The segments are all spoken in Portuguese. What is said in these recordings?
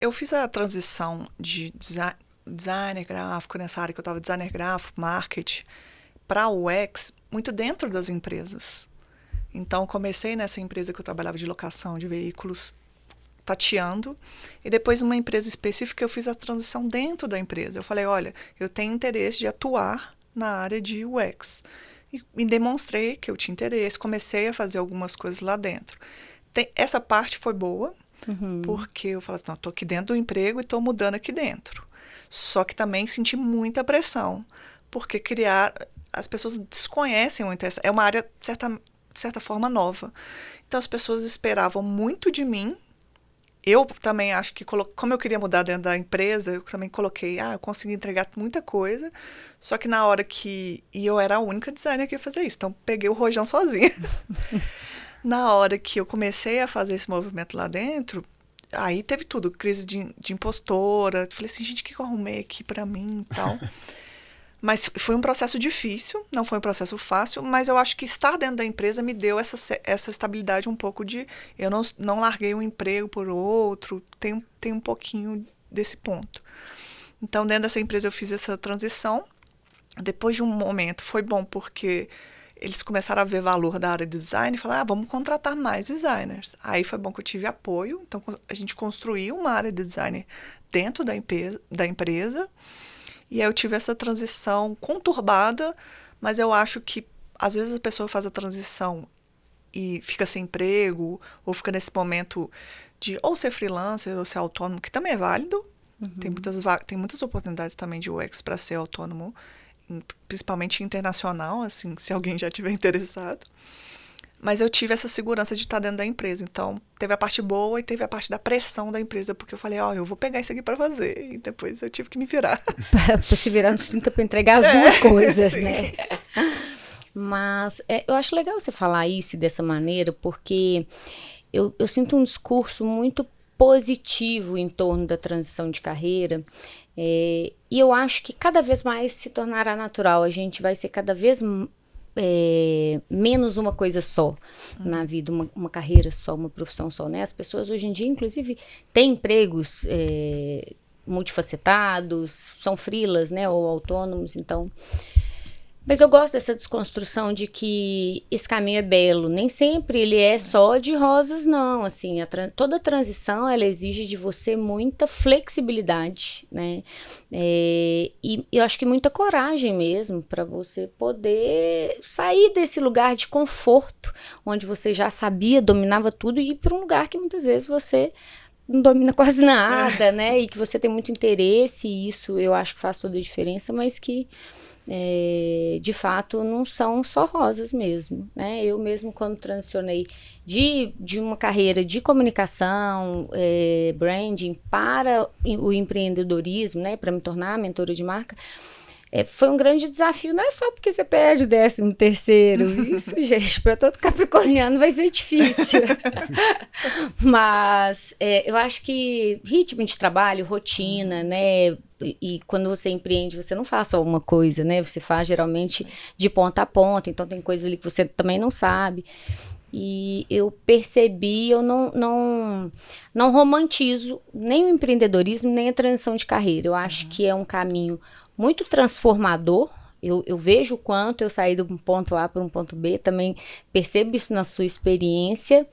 Eu fiz a transição de designer gráfico, nessa área que eu estava, designer gráfico, marketing, para o UX, muito dentro das empresas. Então, comecei nessa empresa que eu trabalhava de locação de veículos, tateando, e depois numa empresa específica eu fiz a transição dentro da empresa. Eu falei, olha, eu tenho interesse de atuar na área de UX. E me demonstrei que eu tinha interesse, comecei a fazer algumas coisas lá dentro. Essa parte foi boa, Uhum. porque eu falei assim, não, estou aqui dentro do emprego e estou mudando aqui dentro. Só que também senti muita pressão, porque as pessoas desconhecem muito essa, é uma área de certa forma nova. Então as pessoas esperavam muito de mim. Eu também acho que, como eu queria mudar dentro da empresa, eu também coloquei, eu consegui entregar muita coisa, só que na hora que. E eu era a única designer que ia fazer isso, então peguei o rojão sozinha. Na hora que eu comecei a fazer esse movimento lá dentro, aí teve tudo, crise de impostora. Falei assim, gente, o que eu arrumei aqui pra mim e tal. Mas foi um processo difícil, não foi um processo fácil, mas eu acho que estar dentro da empresa me deu essa estabilidade um pouco de... Eu não larguei um emprego por outro, tem um pouquinho desse ponto. Então, dentro dessa empresa eu fiz essa transição. Depois de um momento, foi bom porque eles começaram a ver valor da área de design e falaram, vamos contratar mais designers. Aí foi bom que eu tive apoio, então a gente construiu uma área de design dentro da empresa. E aí eu tive essa transição conturbada, mas eu acho que às vezes a pessoa faz a transição e fica sem emprego, ou fica nesse momento de ou ser freelancer ou ser autônomo, que também é válido. Tem muitas oportunidades também de UX para ser autônomo, principalmente internacional, assim, se alguém já tiver interessado. Mas eu tive essa segurança de estar dentro da empresa. Então, teve a parte boa e teve a parte da pressão da empresa, porque eu falei, eu vou pegar isso aqui para fazer. E depois eu tive que me virar. Pra se virar nos 30 pra entregar as duas coisas, né? Sim. Mas eu acho legal você falar isso dessa maneira, porque eu sinto um discurso muito positivo em torno da transição de carreira. E eu acho que cada vez mais se tornará natural. A gente vai ser cada vez menos uma coisa só na vida, uma carreira só, uma profissão só, né? As pessoas hoje em dia, inclusive, têm empregos multifacetados, são freelas, né? Ou autônomos, então... Mas eu gosto dessa desconstrução de que esse caminho é belo. Nem sempre ele é só de rosas, não. Assim, toda transição, ela exige de você muita flexibilidade, né? E eu acho que muita coragem mesmo para você poder sair desse lugar de conforto, onde você já sabia, dominava tudo, e ir para um lugar que muitas vezes você não domina quase nada, né? E que você tem muito interesse, e isso eu acho que faz toda a diferença, mas que de fato não são só rosas mesmo, né? Eu mesmo quando transicionei de uma carreira de comunicação, branding para o empreendedorismo, né? Para me tornar mentora de marca, foi um grande desafio, não é só porque você perde o 13º, isso, gente, para todo capricorniano vai ser difícil. Mas eu acho que ritmo de trabalho, rotina, né? E quando você empreende, você não faz só uma coisa, né? Você faz geralmente de ponta a ponta, então tem coisa ali que você também não sabe. E eu percebi, eu não romantizo nem o empreendedorismo, nem a transição de carreira. Eu acho que é um caminho muito transformador. Eu vejo o quanto eu saí de um ponto A para um ponto B, também percebo isso na sua experiência,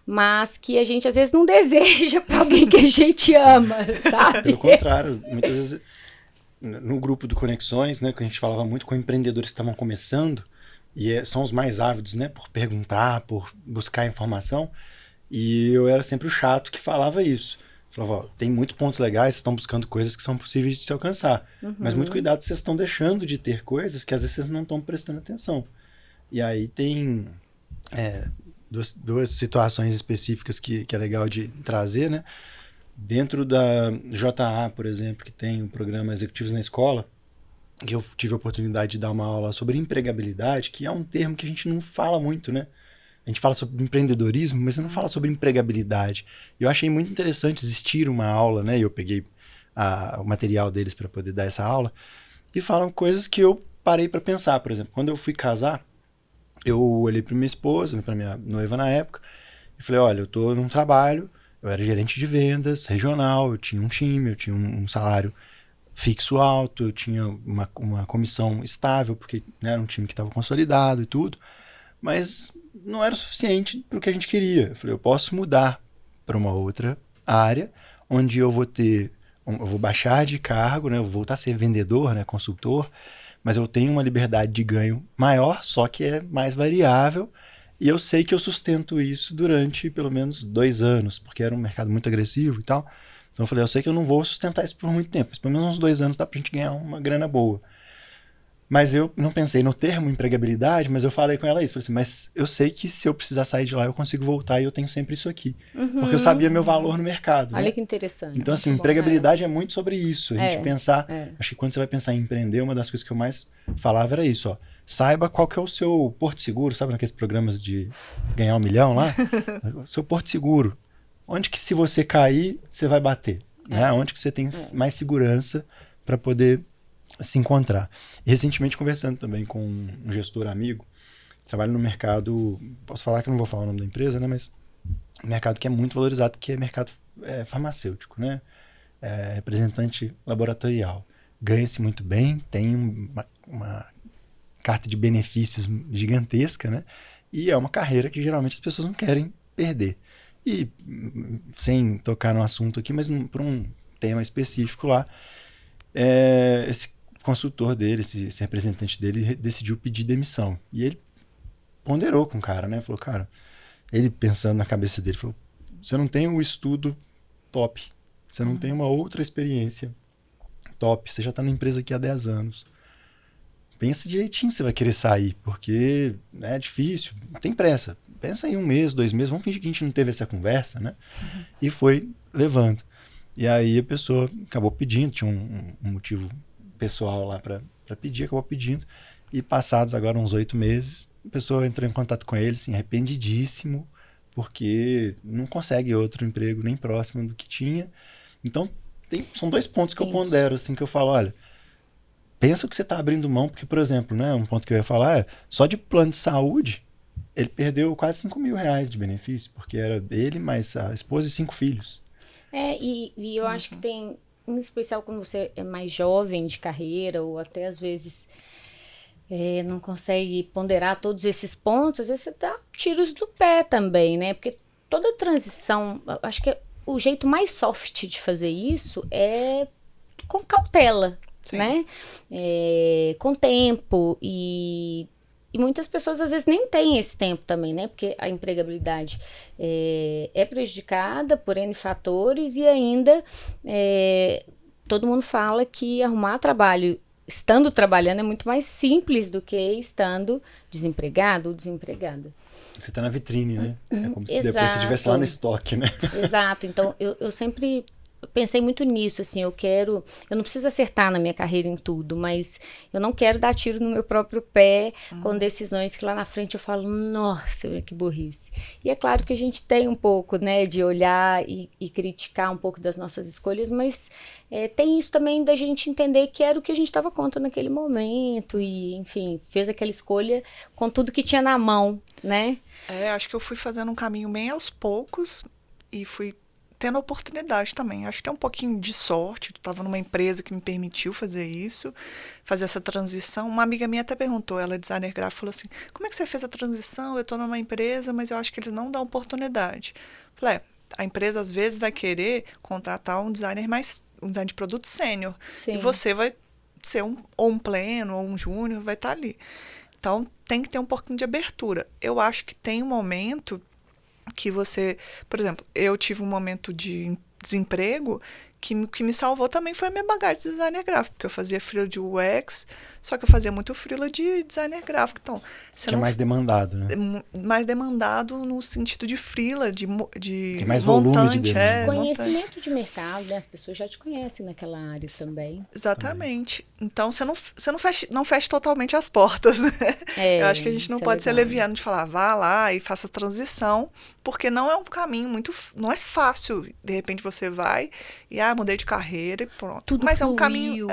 mas que a gente às vezes não deseja para alguém que a gente ama, Pelo sabe? contrário, muitas vezes no grupo do Conexões, né, que a gente falava muito com empreendedores que estavam começando, e são os mais ávidos, né, por perguntar, por buscar informação, e eu era sempre o chato que falava isso. Falava, tem muitos pontos legais, vocês estão buscando coisas que são possíveis de se alcançar, mas muito cuidado, vocês estão deixando de ter coisas que às vezes vocês não estão prestando atenção. E aí tem duas situações específicas que é legal de trazer, né? Dentro da JA, por exemplo, que tem o programa Executivos na Escola, que eu tive a oportunidade de dar uma aula sobre empregabilidade, que é um termo que a gente não fala muito, né? A gente fala sobre empreendedorismo, mas você não fala sobre empregabilidade. Eu achei muito interessante existir uma aula, né? Eu peguei o material deles para poder dar essa aula, e falam coisas que eu parei para pensar. Por exemplo, quando eu fui casar, eu olhei para minha esposa, para minha noiva na época, e falei, olha, eu tô num trabalho, eu era gerente de vendas regional, eu tinha um time, eu tinha um salário fixo alto, eu tinha uma comissão estável, porque, né, era um time que estava consolidado e tudo, mas não era o suficiente para o que a gente queria. Eu falei, eu posso mudar para uma outra área, onde eu vou baixar de cargo, né, eu vou voltar a ser vendedor, né, consultor, mas eu tenho uma liberdade de ganho maior, só que é mais variável, e eu sei que eu sustento isso durante pelo menos 2 anos, porque era um mercado muito agressivo e tal. Então eu falei, eu sei que eu não vou sustentar isso por muito tempo, mas pelo menos uns 2 anos dá pra gente ganhar uma grana boa. Mas eu não pensei no termo empregabilidade, mas eu falei com ela isso. Falei assim, mas eu sei que se eu precisar sair de lá, eu consigo voltar e eu tenho sempre isso aqui. Porque eu sabia meu valor no mercado. Olha né? que interessante. Então, assim, empregabilidade é muito sobre isso. A gente pensar... Acho que quando você vai pensar em empreender, uma das coisas que eu mais falava era isso, ó. Saiba qual que é o seu porto seguro, sabe naqueles programas de ganhar 1 milhão lá? O seu porto seguro. Onde que se você cair, você vai bater? Né? Onde que você tem mais segurança para poder se encontrar. E recentemente conversando também com um gestor amigo, trabalha no mercado, posso falar que eu não vou falar o nome da empresa, né, mas um mercado que é muito valorizado, que é mercado farmacêutico, né, representante laboratorial. Ganha-se muito bem, tem uma carta de benefícios gigantesca, né, e é uma carreira que geralmente as pessoas não querem perder. E sem tocar no assunto aqui, mas por um tema específico lá, esse consultor dele, esse representante dele, decidiu pedir demissão. E ele ponderou com o cara, né? Falou, cara, ele pensando na cabeça dele, falou, você não tem um estudo top, você não tem uma outra experiência top, você já tá na empresa aqui há 10 anos. Pensa direitinho se você vai querer sair, porque é difícil, não tem pressa. Pensa em 1 mês, 2 meses, vamos fingir que a gente não teve essa conversa, né? E foi levando. E aí a pessoa acabou pedindo, tinha um motivo pessoal lá para pedir, acabou pedindo. E passados agora uns 8 meses, a pessoa entrou em contato com ele, assim, arrependidíssimo, porque não consegue outro emprego nem próximo do que tinha. Então, são 2 pontos que eu pondero, assim, que eu falo, olha, pensa que você está abrindo mão, porque, por exemplo, né, um ponto que eu ia falar só de plano de saúde, ele perdeu quase 5 mil reais de benefício, porque era ele mais a esposa e 5 filhos. E eu acho que tem, em especial quando você é mais jovem de carreira, ou até às vezes não consegue ponderar todos esses pontos, às vezes você dá tiros do pé também, né? Porque toda transição, acho que o jeito mais soft de fazer isso é com cautela, Sim. né? Com tempo e muitas pessoas às vezes nem têm esse tempo também, né? Porque a empregabilidade é prejudicada por N fatores e ainda todo mundo fala que arrumar trabalho estando trabalhando é muito mais simples do que estando desempregado ou desempregada. Você está na vitrine, né? É como se depois você estivesse lá no estoque, né? Exato. Então, eu sempre pensei muito nisso, assim, eu não preciso acertar na minha carreira em tudo, mas eu não quero dar tiro no meu próprio pé com decisões que lá na frente eu falo, nossa, que burrice. E é claro que a gente tem um pouco, né, de olhar e criticar um pouco das nossas escolhas, mas tem isso também da gente entender que era o que a gente estava contra naquele momento e, enfim, fez aquela escolha com tudo que tinha na mão, né? Acho que eu fui fazendo um caminho bem aos poucos e fui tendo oportunidade também. Acho que tem um pouquinho de sorte. Eu estava numa empresa que me permitiu fazer isso, fazer essa transição. Uma amiga minha até perguntou, ela é designer gráfico, falou assim, como é que você fez a transição? Eu estou numa empresa, mas eu acho que eles não dão oportunidade. Falei, a empresa às vezes vai querer contratar um designer de produto sênior. E você vai ser um pleno ou um júnior, vai estar ali. Então, tem que ter um pouquinho de abertura. Eu acho que tem um momento que você... Por exemplo, eu tive um momento de desemprego que me salvou também foi a minha bagagem de designer gráfico, porque eu fazia freela de UX, só que eu fazia muito freela de designer gráfico. Então, que é mais demandado, né? Mais demandado no sentido de freela, de tem mais volume de demanda. Conhecimento de mercado, né? As pessoas já te conhecem naquela área também. Exatamente. Então, você não fecha totalmente as portas, né? Eu acho que a gente não pode ser leviano de falar, vá lá e faça a transição, porque não é um caminho não é fácil. De repente você vai e mudei de carreira e pronto. Tudo mas fluiu. É um caminho.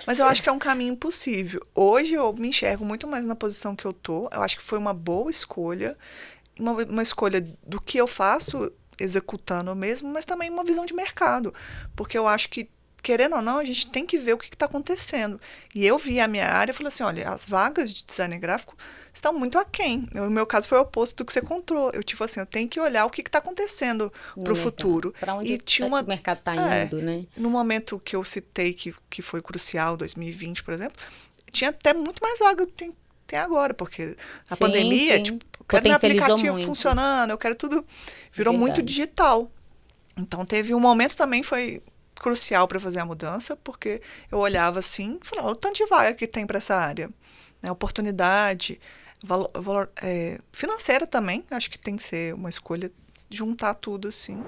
Mas eu acho que é um caminho possível. Hoje eu me enxergo muito mais na posição que eu tô. Eu acho que foi uma boa escolha. Uma escolha do que eu faço executando mesmo, mas também uma visão de mercado. Porque eu acho que, querendo ou não, a gente tem que ver o que está acontecendo. E eu vi a minha área e falei assim, olha, as vagas de designer gráfico estão muito aquém. No meu caso foi o oposto do que você contou. Eu, tipo assim, eu tenho que olhar o que está acontecendo para o futuro. Para onde e tinha uma, o mercado está indo, né? No momento que eu citei que foi crucial, 2020, por exemplo, tinha até muito mais vaga do que tem agora, porque a pandemia, tipo, eu quero meu aplicativo muito funcionando, eu quero tudo. Virou muito digital. Então teve um momento também, foi crucial para fazer a mudança, porque eu olhava assim e falava, o tanto de vaga que tem para essa área. Né? Oportunidade, valor financeira também, acho que tem que ser uma escolha, juntar tudo assim.